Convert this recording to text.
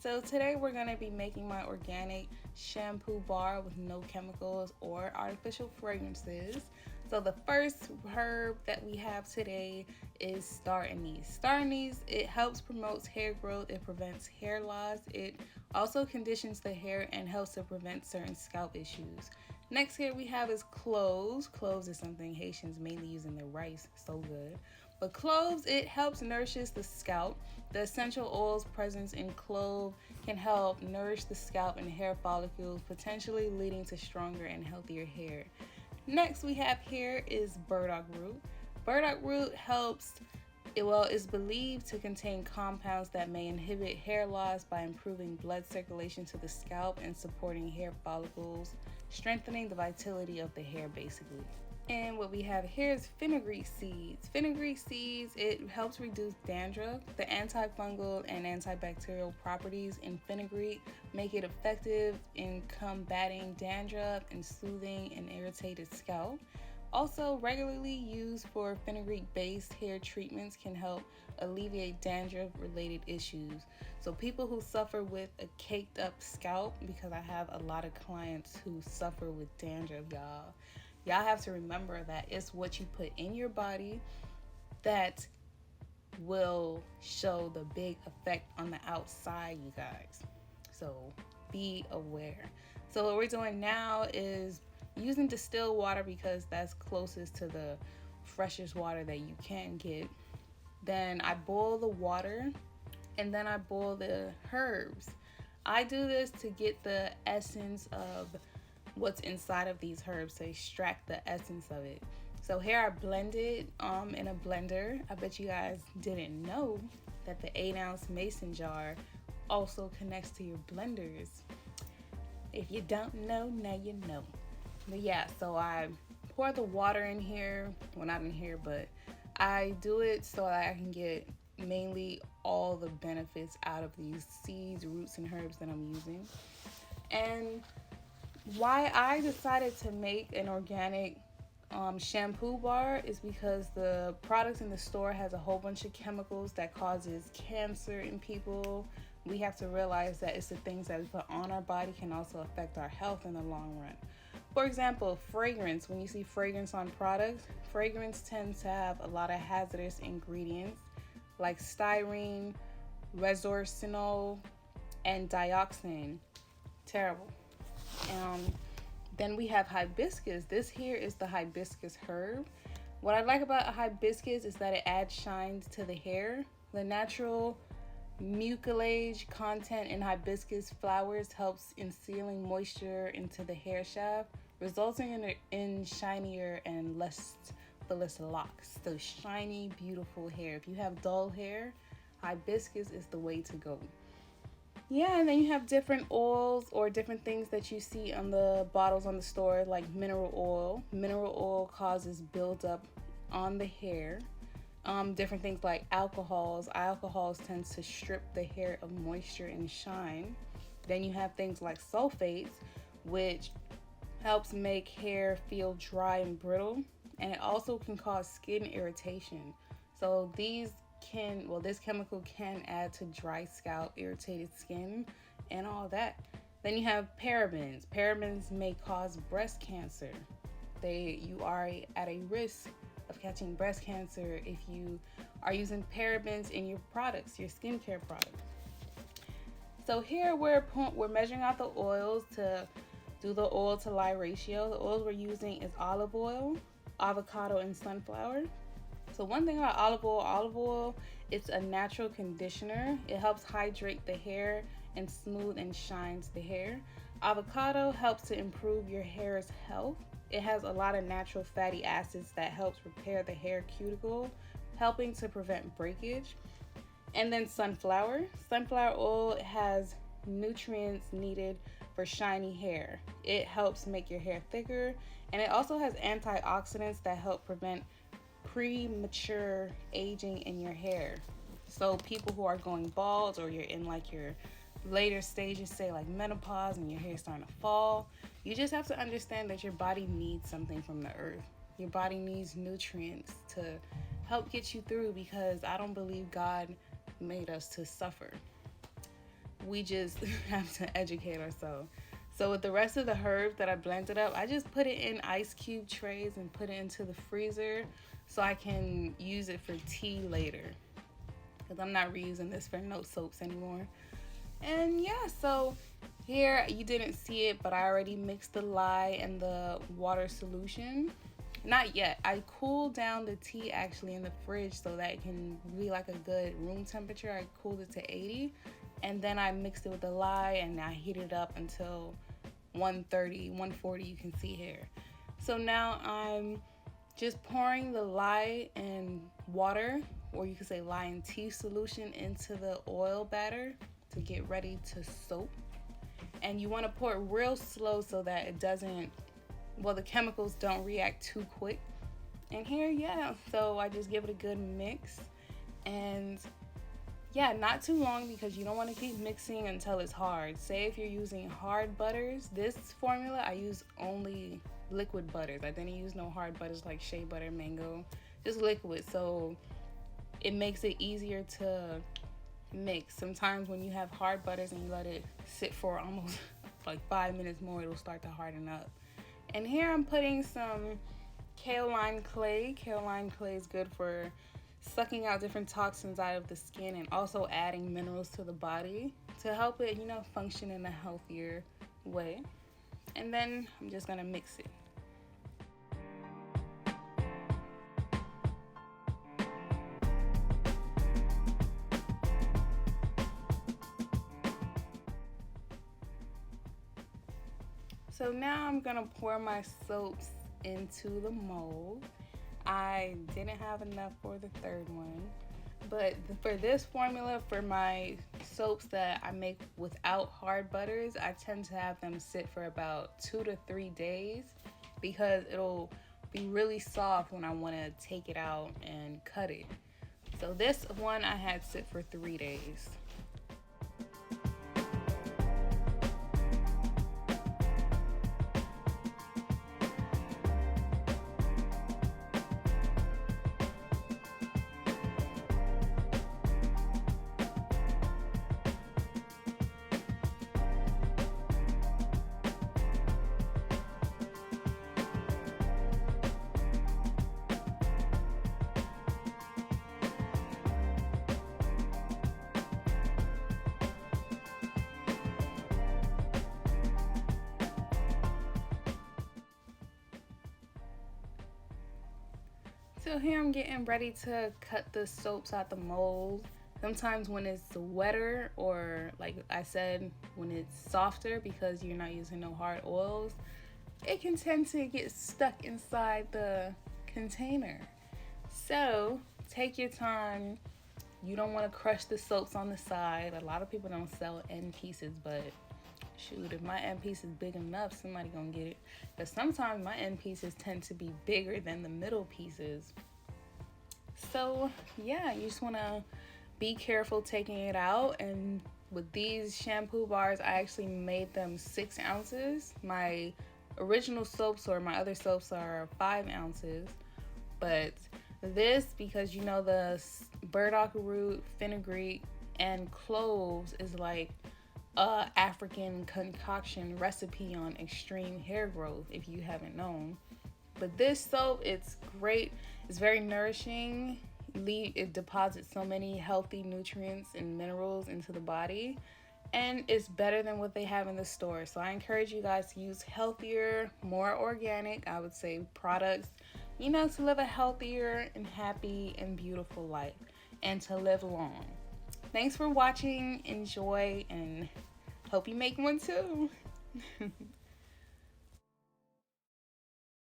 So today we're going to be making my organic shampoo bar with no chemicals or artificial fragrances. So the first herb that we have today is star anise. Star anise, it helps promote hair growth, it prevents hair loss, it also conditions the hair and helps to prevent certain scalp issues. Next here we have is cloves. Cloves is something Haitians mainly use in their rice, so good. But cloves, it helps nourishes the scalp. The essential oils present in clove can help nourish the scalp and hair follicles, potentially leading to stronger and healthier hair. Next we have here is burdock root. Burdock root helps, is believed to contain compounds that may inhibit hair loss by improving blood circulation to the scalp and supporting hair follicles, strengthening the vitality of the hair basically. And what we have here is fenugreek seeds. Fenugreek seeds, it helps reduce dandruff. The antifungal and antibacterial properties in fenugreek make it effective in combating dandruff and soothing an irritated scalp. Also, regularly used for fenugreek-based hair treatments can help alleviate dandruff-related issues. So people who suffer with a caked-up scalp, because I have a lot of clients who suffer with dandruff, y'all have to remember that it's what you put in your body that will show the big effect on the outside, you guys. So be aware. So what we're doing now is using distilled water because that's closest to the freshest water that you can get. Then I boil the water and then I boil the herbs. I do this to get the essence of what's inside of these herbs, to extract the essence of it. So here I blend it in a blender. I bet you guys didn't know that the 8-ounce mason jar also connects to your blenders. If you don't know, now you know. But yeah, so I pour the water in here. Well, not in here, but I do it so that I can get mainly all the benefits out of these seeds, roots, and herbs that I'm using. And why I decided to make an organic shampoo bar is because the products in the store has a whole bunch of chemicals that causes cancer in people. We have to realize that it's the things that we put on our body can also affect our health in the long run. For example, fragrance. When you see fragrance on products, fragrance tends to have a lot of hazardous ingredients like styrene, resorcinol, and dioxin. Terrible. Then we have hibiscus. This here is the hibiscus herb. What I like about a hibiscus is that it adds shine to the hair. The natural mucilage content in hibiscus flowers helps in sealing moisture into the hair shaft, resulting in shinier and less fullest locks. So shiny, beautiful hair. If you have dull hair, hibiscus is the way to go. Yeah, and then you have different oils or different things that you see on the bottles on the store, like mineral oil. Mineral oil causes buildup on the hair. Different things like alcohols. Alcohols tends to strip the hair of moisture and shine. Then you have things like sulfates, which helps make hair feel dry and brittle. And it also can cause skin irritation. So this chemical can add to dry scalp, irritated skin, and all that. Then you have parabens. Parabens may cause breast cancer. You are at a risk of catching breast cancer if you are using parabens in your products, your skincare products. So here we're measuring out the oils to do the oil to lye ratio. The oils we're using is olive oil, avocado, and sunflower. So one thing about olive oil, it's a natural conditioner. It helps hydrate the hair and smooth and shines the hair. Avocado helps to improve your hair's health. It has a lot of natural fatty acids that helps repair the hair cuticle, helping to prevent breakage. And then sunflower. Sunflower oil has nutrients needed for shiny hair. It helps make your hair thicker, and it also has antioxidants that help prevent premature aging in your hair. So people who are going bald, or you're in like your later stages, say like menopause, and your hair is starting to fall, you just have to understand that your body needs something from the earth. Your body needs nutrients to help get you through, because I don't believe God made us to suffer. we just have to educate ourselves. So with the rest of the herbs that I blended up, I just put it in ice cube trays and put it into the freezer so I can use it for tea later, because I'm not reusing this for no soaps anymore. And yeah, so here you didn't see it, but I already mixed the lye and the water solution. Not yet. I cooled down the tea actually in the fridge so that it can be like a good room temperature. I cooled it to 80, and then I mixed it with the lye and I heated it up until 130, 140, you can see here. So now I'm just pouring the lye and water, or you could say lye and tea solution, into the oil batter to get ready to soap. And you want to pour it real slow so that it doesn't, well, the chemicals don't react too quick. And here, yeah, so I just give it a good mix. And yeah, not too long, because you don't want to keep mixing until it's hard. Say if you're using hard butters, this formula I use only liquid butters. I didn't use no hard butters like shea butter, mango, just liquid. So it makes it easier to mix. Sometimes when you have hard butters and you let it sit for almost like 5 minutes more, it'll start to harden up. And here I'm putting some kaolin clay. Kaolin clay is good for sucking out different toxins out of the skin and also adding minerals to the body to help it, function in a healthier way. And then I'm just gonna mix it. So now I'm gonna pour my soaps into the mold. I didn't have enough for the third one, but for this formula, for my soaps that I make without hard butters, I tend to have them sit for about 2 to 3 days, because it'll be really soft when I want to take it out and cut it. So this one I had sit for 3 days. So here I'm getting ready to cut the soaps out the mold. Sometimes when it's wetter, or like I said, when it's softer because you're not using no hard oils, it can tend to get stuck inside the container. So take your time. You don't want to crush the soaps on the side. A lot of people don't sell end pieces, but shoot, if my end piece is big enough, somebody gonna get it. But sometimes my end pieces tend to be bigger than the middle pieces. So yeah, you just wanna be careful taking it out. And with these shampoo bars, I actually made them 6 ounces. My original soaps, or my other soaps, are 5 ounces. But this, because the burdock root, fenugreek, and cloves is like African concoction recipe on extreme hair growth, if you haven't known. But this soap, it's great. It's very nourishing. It deposits so many healthy nutrients and minerals into the body, and it's better than what they have in the store. So I encourage you guys to use healthier, more organic, I would say, products, to live a healthier and happy and beautiful life, and to live long. Thanks for watching. Enjoy, and hope you make one too.